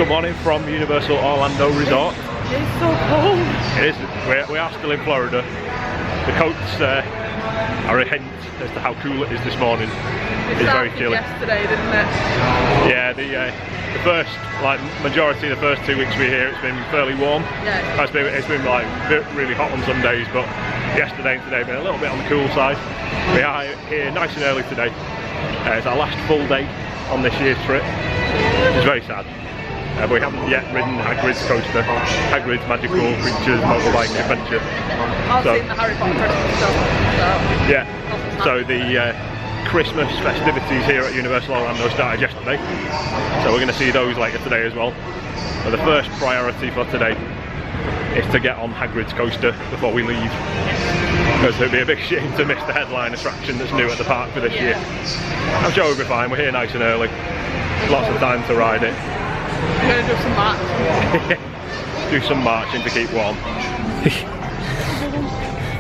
Good morning from Universal Orlando Resort. It's so cold. It is. We are still in Florida. The coats are a hint as to how cool it is this morning. It's very chilly. Yesterday, didn't it? Yeah, the first, majority of the first 2 weeks we were here, it's been fairly warm. Yeah. It's been like really hot on some days, but yesterday and today have been a little bit on the cool side. We are here nice and early today. It's our last full day on this year's trip. It's very sad. But we haven't yet ridden Hagrid's coaster, Hagrid's Magical Creatures Motorbike Adventure. I've seen the Harry Potter Christmas stuff. So. Yeah, so the Christmas festivities here at Universal Orlando started yesterday. So we're going to see those later today as well. But the first priority for today is to get on Hagrid's coaster before we leave. Because it would be a big shame to miss the headline attraction that's new at the park for this year. I'm sure we'll be fine, we're here nice and early. Lots of time to ride it. I'm going to do some marching. Do some marching to keep warm.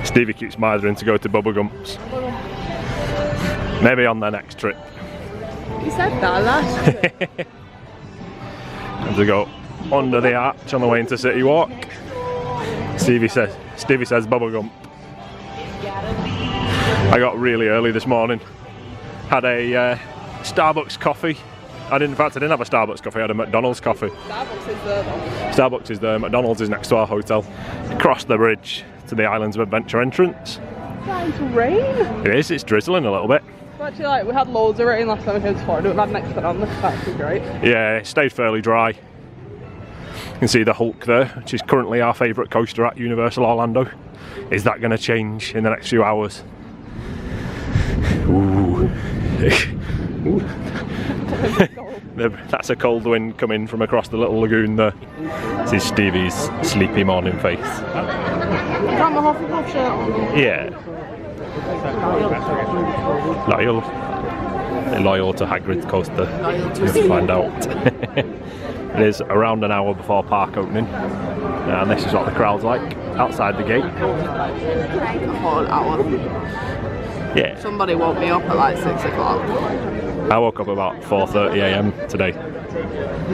Stevie keeps mithering to go to Bubblegumps. Maybe on their next trip. You said that last trip. And to go under the arch on the way into City Walk. Stevie says Bubblegump. I got really early this morning. Had a Starbucks coffee. In fact, I didn't have a Starbucks coffee, I had a McDonald's coffee. Starbucks is there though. Starbucks is there, McDonald's is next to our hotel. Crossed the bridge to the Islands of Adventure entrance. It's starting to rain. It is, it's drizzling a little bit. Actually, we had loads of rain last time we came to Florida. We've had next bit on this, that's actually great. Yeah, it stayed fairly dry. You can see the Hulk there, which is currently our favourite coaster at Universal Orlando. Is that going to change in the next few hours? Ooh. Ooh. That's a cold wind coming from across the little lagoon there. This is Stevie's sleepy morning face. Got my Hufflepuff shirt on. Yeah. Loyal to Hagrid's coaster. Let's find out. It is around an hour before park opening. And this is what the crowd's like outside the gate. A whole hour. Yeah. Somebody woke me up at like 6 o'clock. I woke up about 4:30 AM today.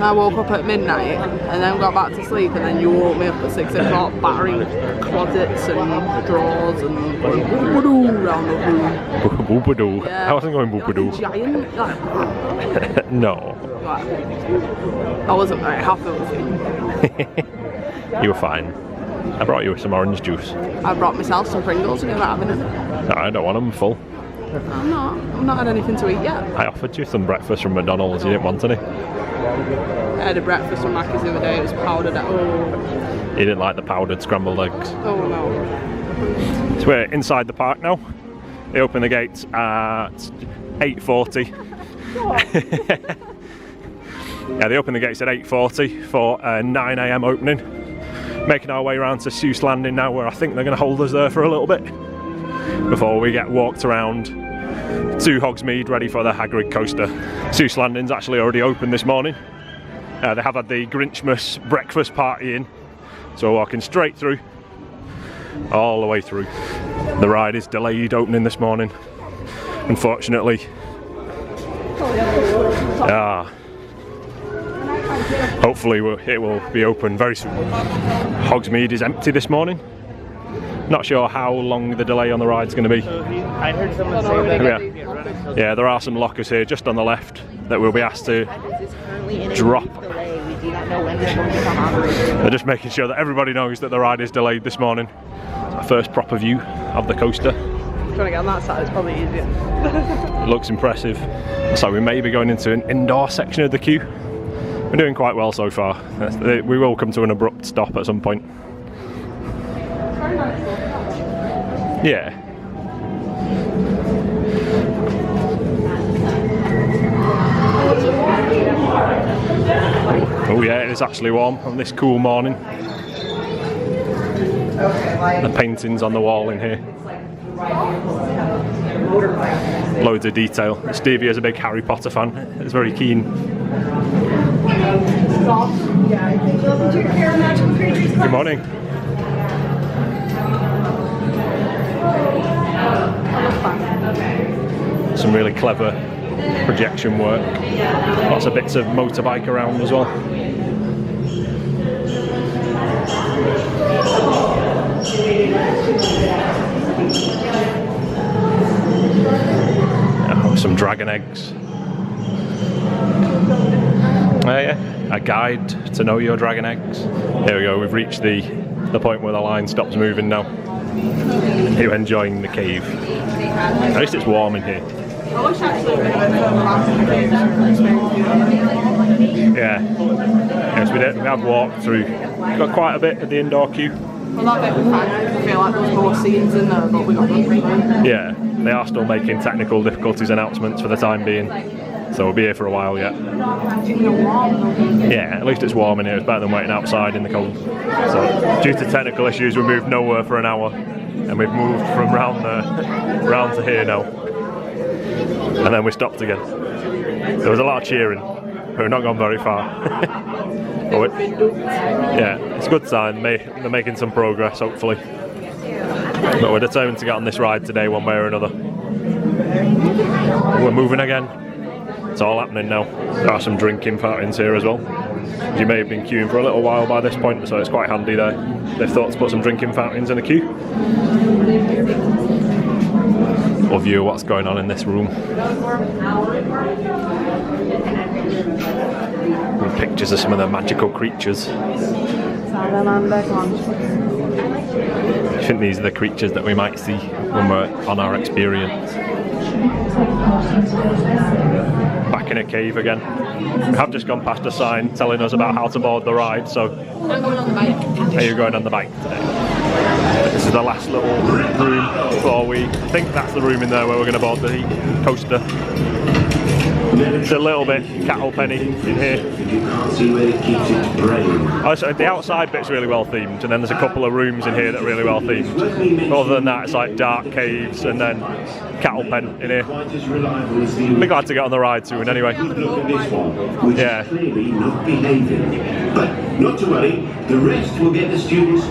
I woke up at midnight and then got back to sleep, and then you woke me up at 6 o'clock, battering closets and drawers and going boop-a-doo around the room. Boop-a-doo? Yeah. I wasn't going boop-a-doo. Giant. Like, no. I wasn't very happy with it. You were fine. I brought you some orange juice. I brought myself some Pringles and you're not having it. No, I don't want them full. I've not had anything to eat yet. I offered you some breakfast from McDonald's, you didn't want any. I had a breakfast from Macy's the other day, it was powdered at home. You didn't like the powdered scrambled eggs. Oh no. So we're inside the park now. They open the gates at 8:40. Yeah, they open the gates at 8:40 for a 9 AM opening. Making our way around to Seuss Landing now, where I think they're going to hold us there for a little bit before we get walked around to Hogsmeade ready for the Hagrid coaster. Seuss Landing's actually already open this morning. They have had the Grinchmas breakfast party in, so we're walking straight through, all the way through. The ride is delayed opening this morning, unfortunately. Hopefully it will be open very soon. Hogsmeade is empty this morning. Not sure how long the delay on the ride is going to be. I heard someone say that. Yeah, there are some lockers here just on the left that we'll be asked to drop. They're just making sure that everybody knows that the ride is delayed this morning. Our first proper view of the coaster. Trying to get on that side is probably easier. It looks impressive. So we may be going into an indoor section of the queue. We're doing quite well so far. We will come to an abrupt stop at some point. Yeah. Oh yeah, it is actually warm on this cool morning. The paintings on the wall in here. Loads of detail. Stevie is a big Harry Potter fan. He's very keen. Good morning. Some really clever projection work. Lots of bits of motorbike around as well. Oh, some dragon eggs. Yeah, a guide to know your dragon eggs. Here we go, we've reached the point where the line stops moving now. Are you enjoying the cave? At least it's warm in here. Yeah. Yes, we have walked through. We've got quite a bit of the indoor queue. Well, that bit we found, I feel like there's more scenes in there, but we got them. Yeah, they are still making technical difficulties announcements for the time being. So we'll be here for a while yet. Yeah, at least it's warm in here. It's better than waiting outside in the cold. So due to technical issues, we moved nowhere for an hour, and we've moved from round to here now. And then we stopped again. There was a lot of cheering. We've not gone very far. Yeah, it's a good sign. They're making some progress, hopefully. But we're determined to get on this ride today, one way or another. We're moving again. It's all happening now. There are some drinking fountains here as well. You may have been queuing for a little while by this point, so it's quite handy there. They've thought to put some drinking fountains in the queue. We'll view what's going on in this room. With pictures of some of the magical creatures. I think these are the creatures that we might see when we're on our experience. Back in a cave again. We have just gone past a sign telling us about how to board the ride, so... I'm going on the bike. Are you going on the bike today? This is the last little room before I think that's the room in there where we're going to board the coaster. It's a little bit cattle penny in here. Oh, so the outside bit's really well themed, and then there's a couple of rooms in here that are really well themed. Other than that, it's like dark caves and then cattle pen in here. Be glad to get on the ride soon anyway. Yeah. But not to worry, the rest will get the students.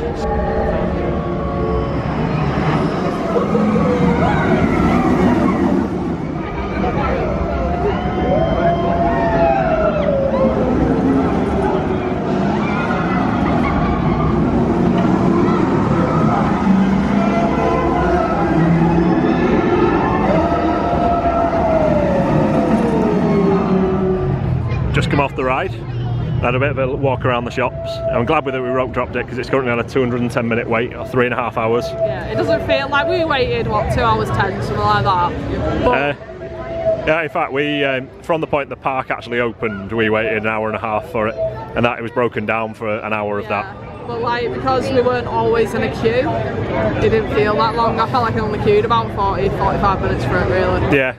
Just come off the ride, had a bit of a walk around the shops. I'm glad that we rope dropped it because it's currently on a 210-minute wait, or 3.5 hours. Yeah, it doesn't feel like we waited, what, 2 hours 10, something like that. But yeah, in fact, we from the point the park actually opened, we waited an hour and a half for it, and that it was broken down for an hour of that. But like, because we weren't always in a queue, it didn't feel that long. I felt like I only queued about 40-45 minutes for it, really. Yeah.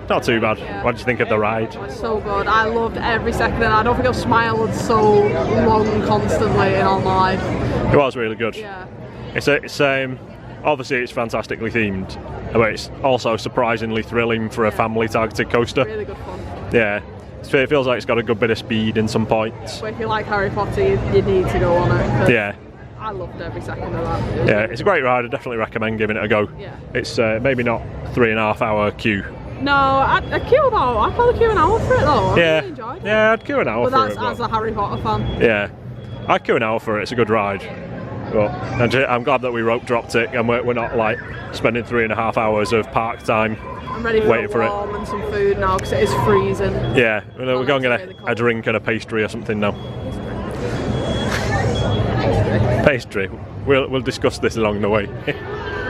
Not too bad. Yeah. What did you think of the ride? It was so good. I loved every second, and I don't think I've smiled so long constantly in all my life. It was really good. Yeah. It's obviously it's fantastically themed, but it's also surprisingly thrilling for a family targeted coaster. Really good fun. Yeah. It feels like it's got a good bit of speed in some points. But if you like Harry Potter, you need to go on it. Yeah. I loved every second of that. Yeah, it's a great ride. I definitely recommend giving it a go. Yeah. It's maybe not 3.5 hour queue. No, I'd queue an hour for it though. I really enjoyed it. Yeah, I'd queue an hour but for it. But that's as a Harry Potter fan. Yeah, I'd queue an hour for it. It's a good ride. But I'm glad that we rope dropped it and we're not like spending 3.5 hours of park time. I'm ready for warm and some food now because it is freezing. Yeah, we're going to get a drink and a pastry or something now. Pastry. We'll discuss this along the way.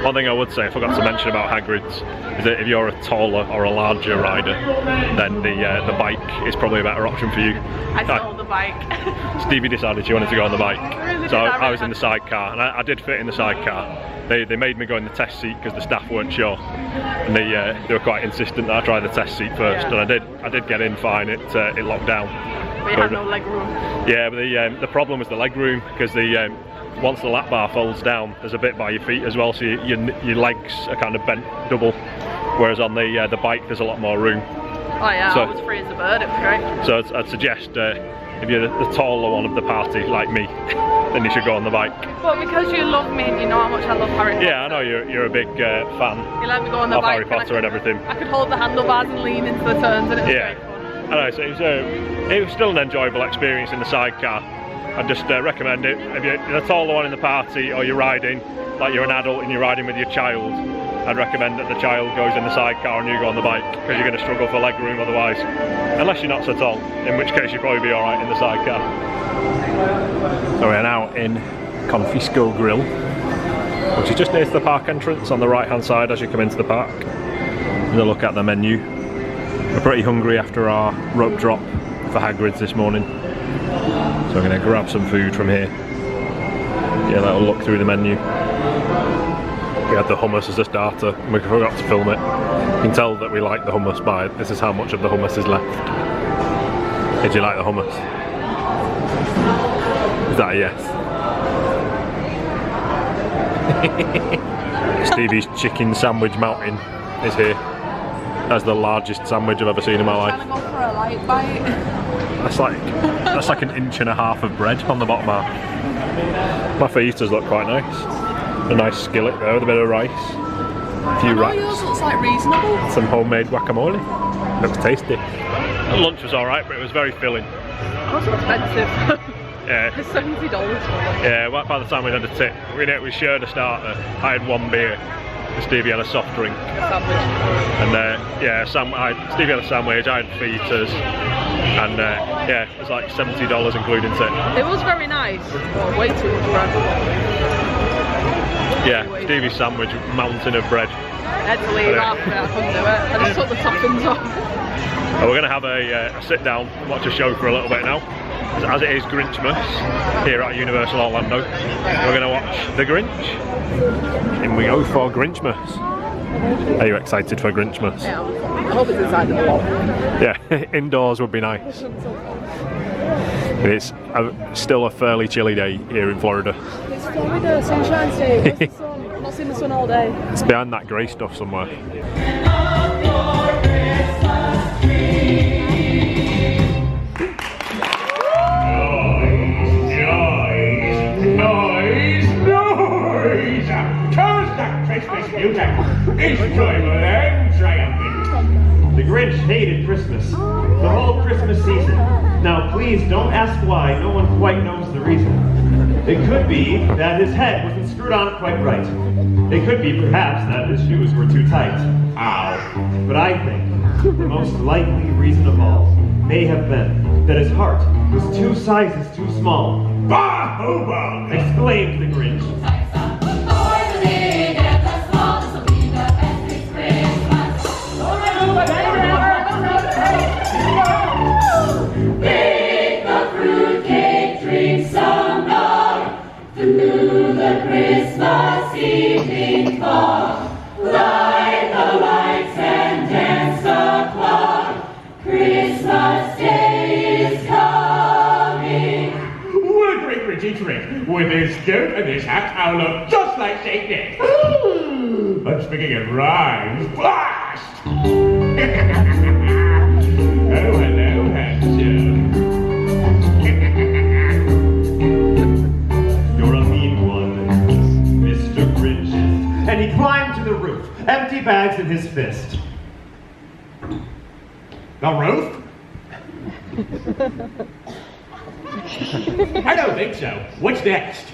One thing I would say I forgot to mention about Hagrid's is that if you're a taller or a larger rider, then the bike is probably a better option for you. I stole the bike. Stevie decided she wanted to go on the bike, really so I was in the sidecar, and I did fit in the sidecar. They made me go in the test seat because the staff weren't sure, and they were quite insistent that I try the test seat first, and I did get in fine. It locked down. We had no leg room. Yeah, but the problem was the leg room because once the lap bar folds down, there's a bit by your feet as well, so your legs are kind of bent double. Whereas on the bike, there's a lot more room. Oh yeah, so, I was free as a bird. It was great. So I'd suggest if you're the taller one of the party, like me, then you should go on the bike. But because you love me and you know how much I love Harry Potter. Yeah, I know you're a big fan. You let me go on the of bike Harry Potter and everything. I could hold the handlebars and lean into the turns, and it was great fun. I know, so it was still an enjoyable experience in the sidecar. I'd just recommend it. If you're the taller one in the party, or you're riding, like you're an adult and you're riding with your child, I'd recommend that the child goes in the sidecar and you go on the bike, because you're going to struggle for leg room otherwise. Unless you're not so tall, in which case you'll probably be alright in the sidecar. So we're now in Confisco Grill, which is just near to the park entrance on the right hand side as you come into the park. And a look at the menu. We're pretty hungry after our rope drop for Hagrid's this morning. So I'm going to grab some food from here. Get a little look through the menu. We had the hummus as a starter and we forgot to film it. You can tell that we like the hummus by this is how much of the hummus is left. Did you like the hummus? Is that a yes? Stevie's chicken sandwich mountain is here. That's the largest sandwich I've ever seen in my life. I'm trying to go for a light bite. That's like an inch and a half of bread on the bottom half. My fajitas look quite nice. A nice skillet there with a bit of rice. A few wraps. Yours looks like reasonable. Some homemade guacamole. Looks tasty. The lunch was alright, but it was very filling. That's expensive. Yeah. It's $70. Yeah, well, by the time we had a tip, we shared a starter. I had one beer. Stevie had a soft drink. And yeah, Stevie had a sandwich, I had fajitas. And yeah, it was like $70 including tip. It was very nice. Oh, way too much bread. Yeah, Stevie's sandwich, mountain of bread. I had to leave after it, I couldn't do it. I just took the toppings off. Well, we're going to have a sit down and watch a show for a little bit now. As it is Grinchmas here at Universal Orlando. We're going to watch The Grinch. In we go for Grinchmas. Are you excited for Grinchmas? Yeah, I hope it's inside the box. Yeah, indoors would be nice. It's still a fairly chilly day here in Florida. It's Florida, Sunshine State. Where's the sun? I've not seen the sun all day. It's behind that grey stuff somewhere. Enjoyable and triumphant. The Grinch hated Christmas, the whole Christmas season. Now please don't ask why, no one quite knows the reason. It could be that his head wasn't screwed on quite right. It could be perhaps that his shoes were too tight. Ow. But I think the most likely reason of all may have been that his heart was 2 sizes too small. Bah humbug! Exclaimed the Grinch. Through the Christmas evening fog, light the lights and dance the clock. Christmas Day is coming. What a great Richie trick! With this coat and this hat, I'll look just like Saint Nick. I'm speaking in rhymes. Blast! Oh, hello, handsome. And he climbed to the roof, empty bags in his fist. The roof? I don't think so. What's next?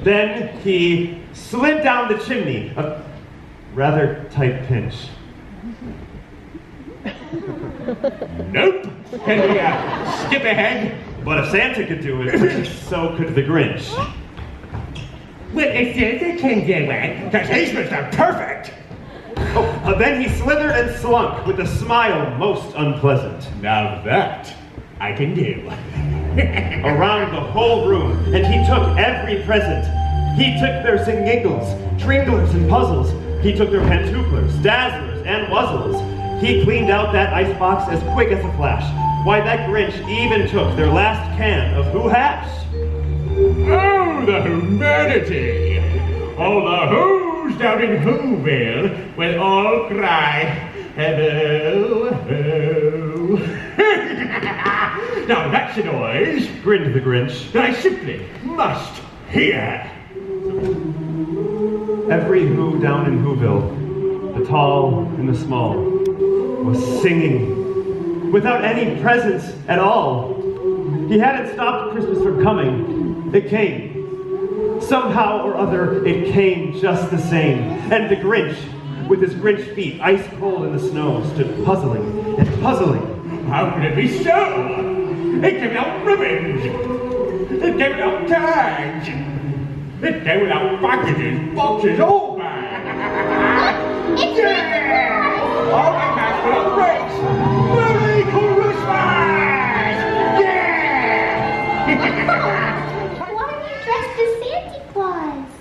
Then he slid down the chimney, a rather tight pinch. Nope. Can we skip ahead? But if Santa could do it, so could the Grinch. Well, if Santa can do it, because he's Mr. Perfect. Oh, then he slithered and slunk with a smile most unpleasant. Now that I can do. Around the whole room, and he took every present. He took their singiggles, tringlers, and puzzles. He took their pantooklers, dazzlers, and wuzzles. He cleaned out that icebox as quick as a flash. Why, that Grinch even took their last can of Who Haps. Oh, the humanity! All the Who's down in Whoville will all cry, hello, hello. Now that's a noise, grinned the Grinch, that I simply must hear. Every Who down in Whoville, the tall and the small, was singing without any presents at all. He hadn't stopped Christmas from coming. It came. Somehow or other, it came just the same. And the Grinch, with his Grinch feet ice cold in the snow, stood puzzling and puzzling. How could it be so? It came without ribbons. It came without tags. It came without packages, boxes, all back. Yeah! All my bags full of bricks. Merry Christmas! Yeah! Why are you dressed as Santa Claus?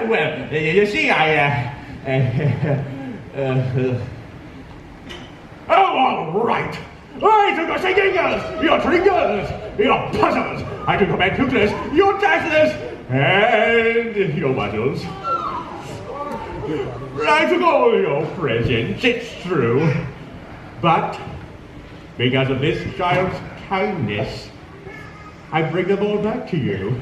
Well, you see, oh, all right. I took your singers, your triggers, your puzzles. I took your computers, your dazzlers, and your muzzles. I took all your presents, it's true. But, because of this child's kindness, I bring them all back to you.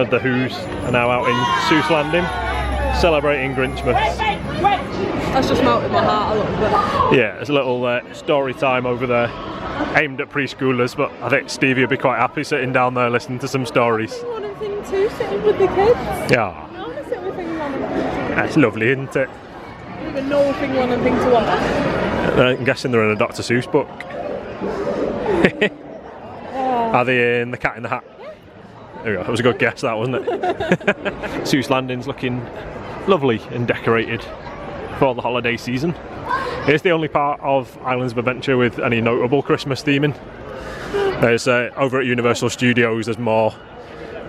The Who's are now out in Seuss Landing celebrating Grinchmas. That's just melted my heart a little bit. Yeah, there's a little story time over there aimed at preschoolers, but I think Stevie would be quite happy sitting down there listening to some stories. I want a thing too, sitting with the kids. Yeah. I want to sit with thing one and thing two. That's lovely, isn't it? I don't even know thing one and thing two are. I'm guessing they're in a Dr. Seuss book. Are they in The Cat in the Hat? There we go, that was a good guess, that, wasn't it? Seuss Landing's looking lovely and decorated for the holiday season. It's the only part of Islands of Adventure with any notable Christmas theming. There's over at Universal Studios, there's more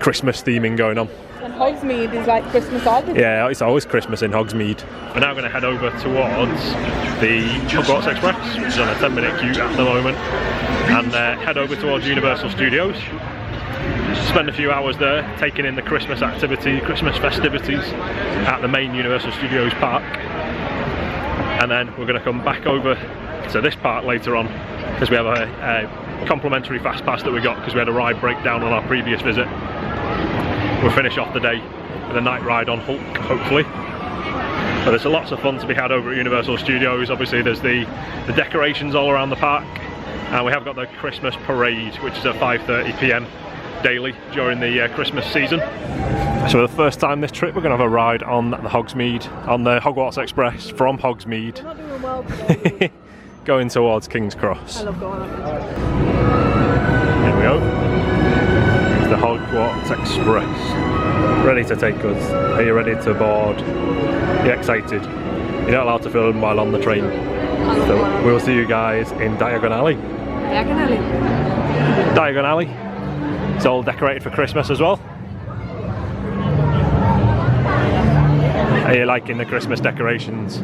Christmas theming going on. And Hogsmeade is like Christmas all. Yeah, it's always Christmas in Hogsmeade. We're now going to head over towards the Hogwarts Express, which is on a 10-minute queue at the moment, and head over towards Universal Studios. Spend a few hours there taking in the Christmas festivities at the main Universal Studios park, and then we're going to come back over to this park later on because we have a complimentary fast pass that we got because we had a ride breakdown on our previous visit. We'll finish off the day with a night ride on Hulk, hopefully. But there's lots of fun to be had over at Universal Studios. Obviously there's the decorations all around the park, and we have got the Christmas parade, which is at 5:30 PM daily during the Christmas season. So for the first time this trip we're going to have a ride on the Hogwarts Express from Hogsmeade. I'm not doing well today. Going towards King's Cross. I love going on. Here we go. It's the Hogwarts Express. Ready to take us. Are you ready to board? Are you excited? You're not allowed to film while on the train. So we'll see you guys in Diagon Alley. Diagon Alley. It's all decorated for Christmas as well. Are you liking the Christmas decorations?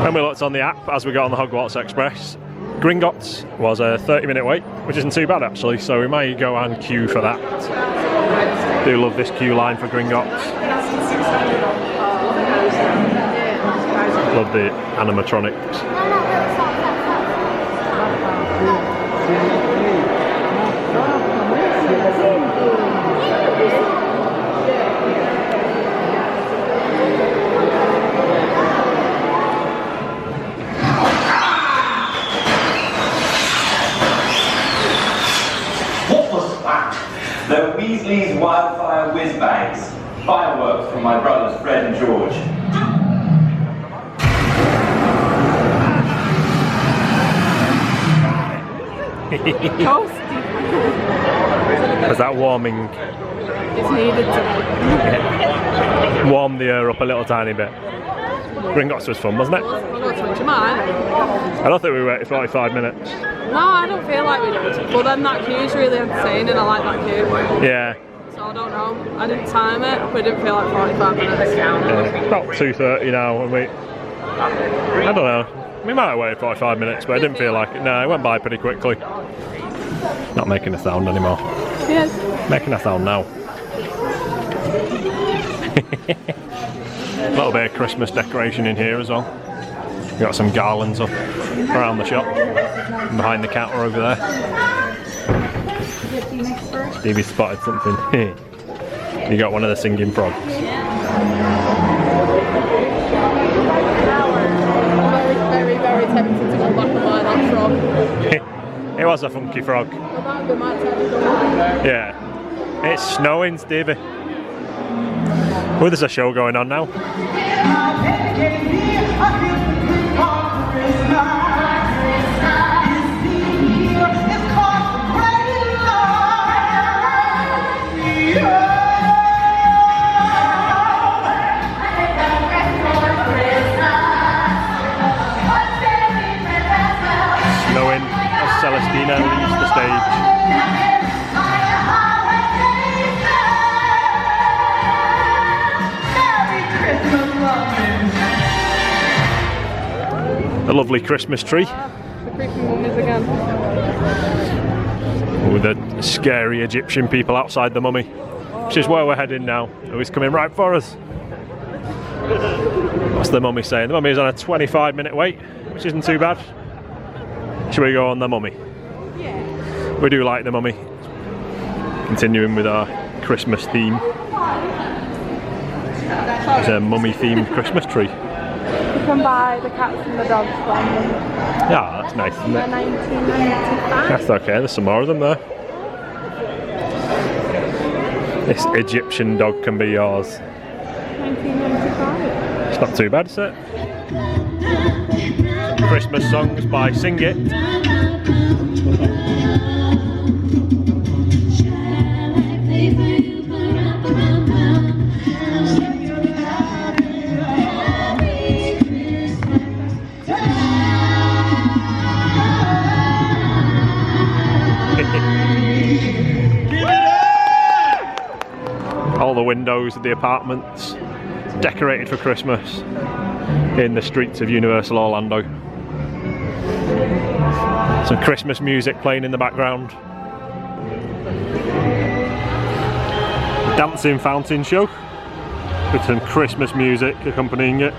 When we looked on the app as we got on the Hogwarts Express, Gringotts was a 30-minute wait, which isn't too bad actually, so we might go and queue for that. Do love this queue line for Gringotts. Love the animatronics. What was that? The Weasley's wildfire whiz bangs. Fireworks from my brothers Fred and George. Was that warming? It's needed to Warm the air up a little tiny bit. Gringotts was fun, wasn't it? I don't think we waited 45 minutes. No, I don't feel like we did. But then that queue's really entertaining. I like that queue. Yeah. So I don't know. I didn't time it, but it didn't feel like 45 minutes. Yeah. About 2:30 now, and I don't know. We might have waited 45 minutes, but it didn't feel like it. No, it went by pretty quickly. Not making a sound anymore. Yes. Making a sound now. A little bit of Christmas decoration in here as well. We've got some garlands up around the shop. And behind the counter over there. Stevie spotted something. You got one of the singing frogs. Very, very tempted to go back and buy that frog. It was a funky frog. Yeah. It's snowing, Stevie. Oh, there's a show going on now. Snowing as Celestina leaves the stage. The lovely Christmas tree. The creepy mummies again. With the scary Egyptian people outside the mummy, which is where we're heading now. Oh, he's coming right for us. What's the mummy saying? The mummy's on a 25-minute wait, which isn't too bad. Should we go on the mummy? Yeah. We do like the mummy. Continuing with our Christmas theme. It's a mummy-themed Christmas tree. You can buy the cats and the dogs from them. Yeah, that's nice, isn't They're it? $19.95. That's okay, there's some more of them there. This Egyptian dog can be yours. $19.95. It's not too bad, is it? Some Christmas songs by Sing It. All the windows of the apartments decorated for Christmas in the streets of Universal Orlando. Some Christmas music playing in the background. Dancing fountain show with some Christmas music accompanying it.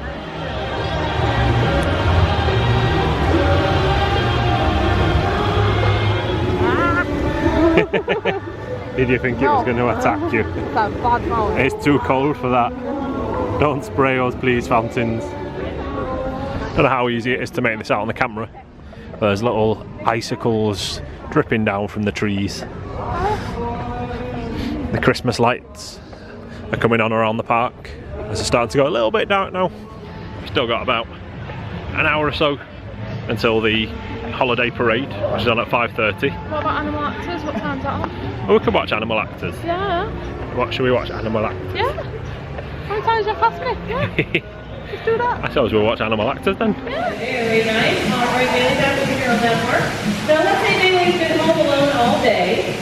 Did you think it was going to attack you? It's a bad mouth. It's too cold for that. Don't spray us, please, fountains. Don't know how easy it is to make this out on the camera. There's little icicles dripping down from the trees. The Christmas lights are coming on around the park. It's starting to go a little bit dark now. Still got about an hour or so until the holiday parade, which is on at 5:30. What about Animal Actors? What time's that on? Oh, we can watch Animal Actors. Yeah. What should we watch? Animal Actors? Yeah. How many times have you asked me? Yeah. Let's do that. I suppose we'll watch Animal Actors then. Very nice. All right, Bailey, that's what you're on network. Now let's say Bailey's been home alone all day.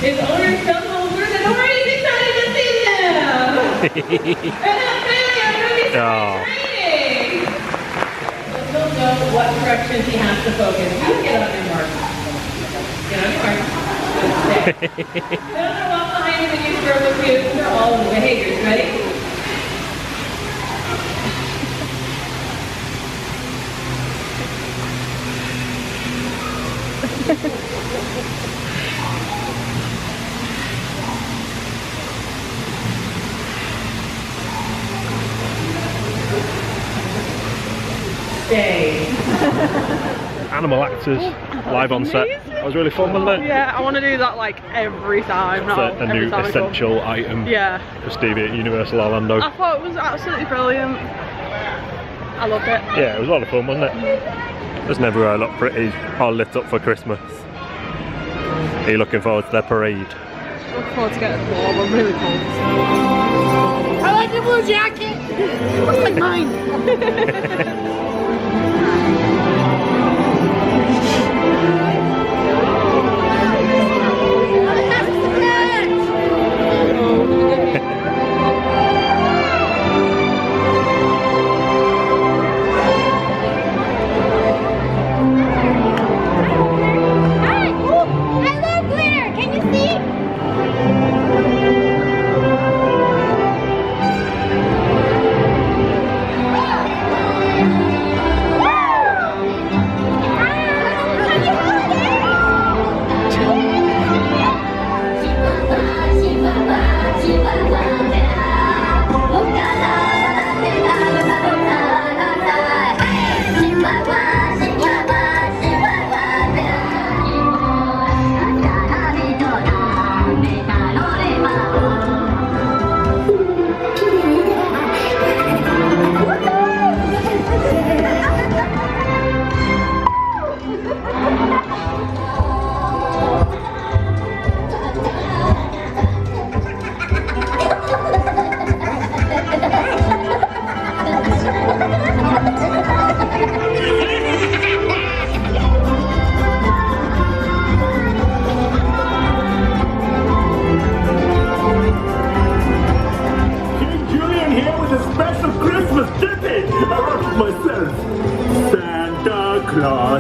His owners come home and already excited to see them. And that's Bailey, I'm really sorry it's raining. He'll know what direction he has to focus. You get on your mark. Get on your mark. Stay. Then I'm going to walk behind you and use verbal cues for all of the behaviors. Ready? Stay. Animal Actors live on set. That was really fun, wasn't it? Yeah, I want to do that like every time. It's a new essential item for Stevie at Universal Orlando. I thought it was absolutely brilliant. I loved it. Yeah, it was a lot of fun, wasn't it? Doesn't everywhere look pretty all lit up for Christmas? Are you looking forward to their parade? I look forward to getting warm. I'm really cold. I like your blue jacket. It looks like mine.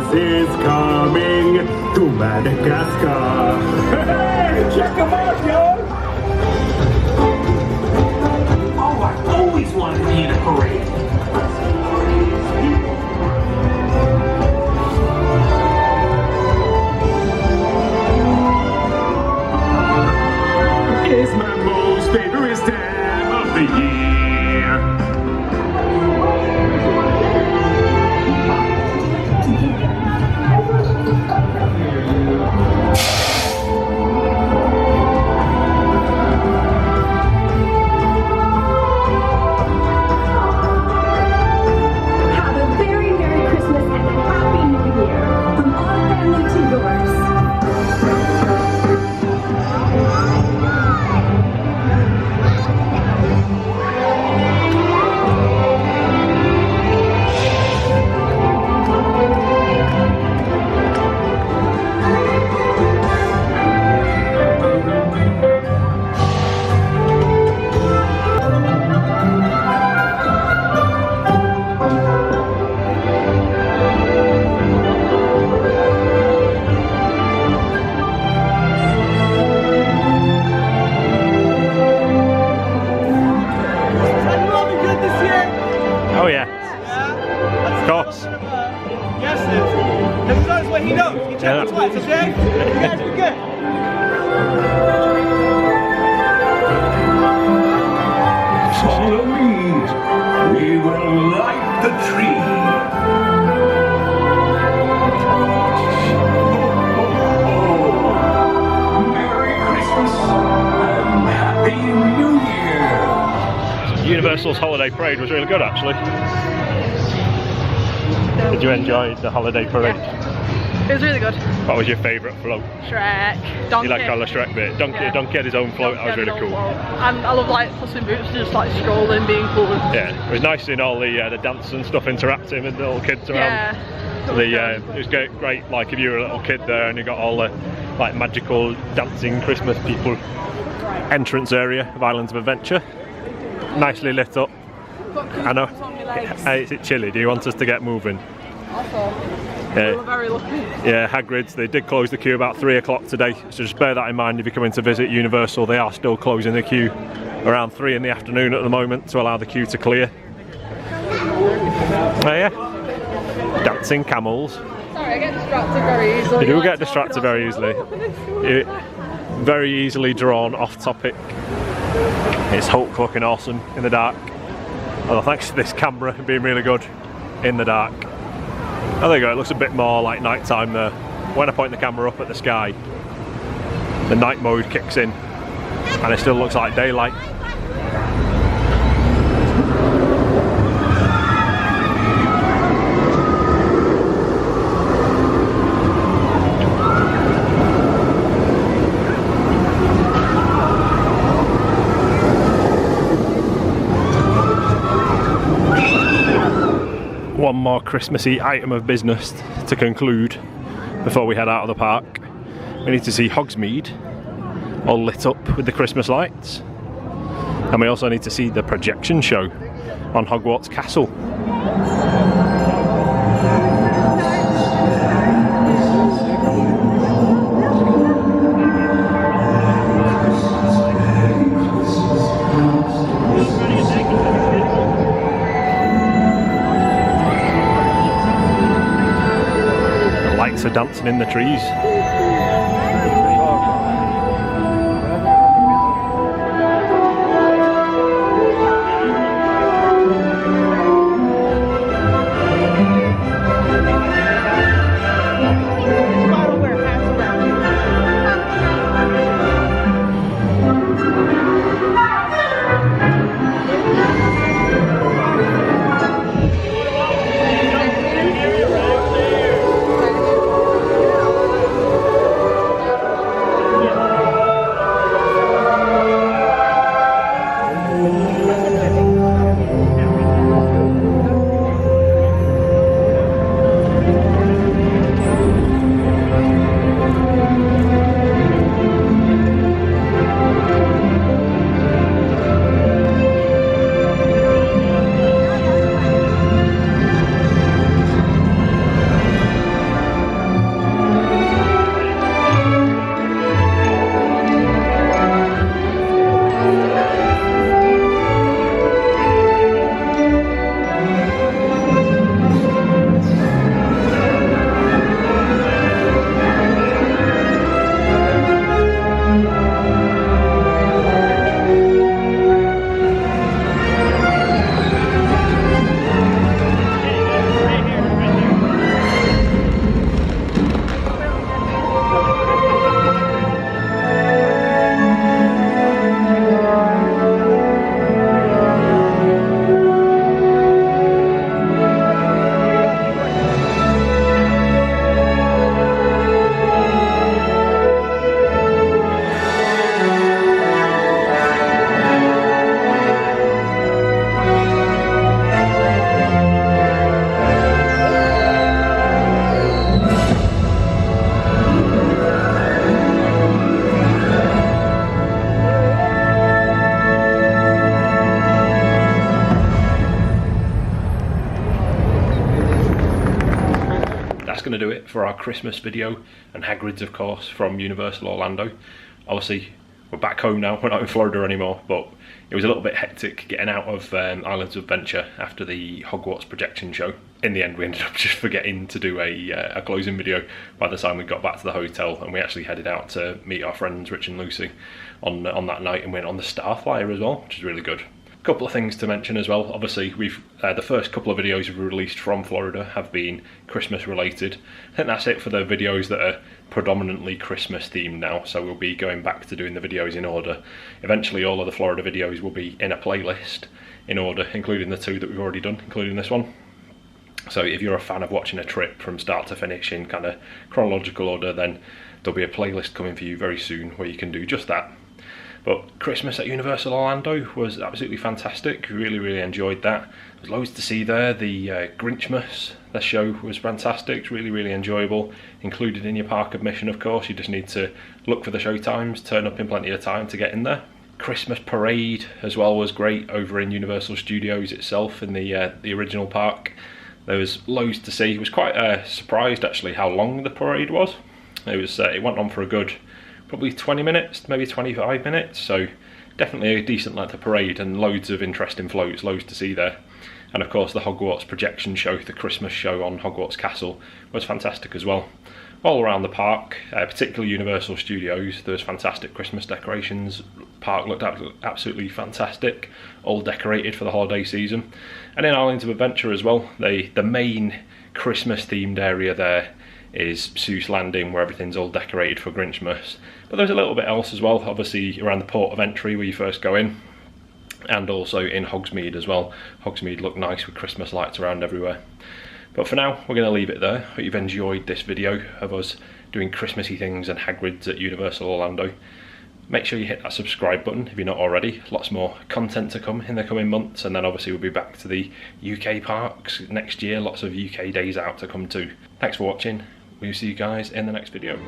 Christmas is coming to Madagascar. Hey, check them out, yo! Oh, I always wanted to be in a parade. It's my most favorite time of the year. Have a very Merry Christmas and a Happy New Year from our family to yours. Oh yeah. Of course. Yes, it is. He knows what he knows. He checked it twice, okay? You guys be good. Follow me. We will light the tree. Merry Christmas and Happy New Year. Universal's holiday parade was really good actually. Did you enjoy the holiday parade? Yeah. It was really good. What was your favourite float? Shrek. Donkey. You like all the Shrek bit? Donkey, Yeah. Donkey had his own float, that was really cool. And I love like Puss in Boots, just like strolling, being cool. Yeah, it was nice seeing all the dance and stuff interacting with the little kids around. Yeah. It was great, like if you were a little kid there and you got all the like magical dancing Christmas people. Entrance area of Islands of Adventure. Nicely lit up. I know. Hey, is it chilly? Do you want us to get moving? We were very lucky. Yeah, Hagrid's, they did close the queue about 3 o'clock today, so just bear that in mind if you're coming to visit Universal. They are still closing the queue around 3 in the afternoon at the moment to allow the queue to clear. Oh yeah, dancing camels. Sorry, I get distracted very easily. You do get distracted very easily. You're very easily drawn off topic. It's Hulk looking awesome in the dark. Although thanks to this camera being really good in the dark. Oh, there you go, it looks a bit more like nighttime there. When I point the camera up at the sky, the night mode kicks in and it still looks like daylight. One more Christmassy item of business to conclude before we head out of the park. We need to see Hogsmeade all lit up with the Christmas lights, and we also need to see the projection show on Hogwarts Castle. Are dancing in the trees. going to do it for our Christmas video, and Hagrid's of course from Universal Orlando. Obviously we're back home now, we're not in Florida anymore, but it was a little bit hectic getting out of Islands of Adventure after the Hogwarts projection show. In the end we ended up just forgetting to do a closing video by the time we got back to the hotel, and we actually headed out to meet our friends Rich and Lucy on that night, and went on the Starflyer as well, which is really good. A couple of things to mention as well. Obviously we've the first couple of videos we've released from Florida have been Christmas related. I think that's it for the videos that are predominantly Christmas themed now, so we'll be going back to doing the videos in order. Eventually all of the Florida videos will be in a playlist in order, including the 2 that we've already done, including this one. So if you're a fan of watching a trip from start to finish in kind of chronological order, then there'll be a playlist coming for you very soon where you can do just that. But Christmas at Universal Orlando was absolutely fantastic. Really enjoyed that. There's loads to see there. The Grinchmas, the show was fantastic, really enjoyable. Included in your park admission, of course. You just need to look for the show times, turn up in plenty of time to get in there. Christmas parade as well was great over in Universal Studios itself in the original park. There was loads to see. I was quite surprised actually how long the parade was. It went on for a good probably 20 minutes, maybe 25 minutes, so definitely a decent length of parade and loads of interesting floats, loads to see there. And of course the Hogwarts projection show, the Christmas show on Hogwarts Castle, was fantastic as well. All around the park, particularly Universal Studios, there was fantastic Christmas decorations. Park looked absolutely fantastic, all decorated for the holiday season. And in Islands of Adventure as well, the main Christmas themed area there is Seuss Landing, where everything's all decorated for Grinchmas. But there's a little bit else as well, obviously around the port of entry where you first go in, and also in Hogsmeade as well. Hogsmeade looked nice with Christmas lights around everywhere. But for now, we're going to leave it there. Hope you've enjoyed this video of us doing Christmassy things and Hagrid's at Universal Orlando. Make sure you hit that subscribe button if you're not already. Lots more content to come in the coming months, and then obviously we'll be back to the UK parks next year. Lots of UK days out to come too. Thanks for watching. We'll see you guys in the next video.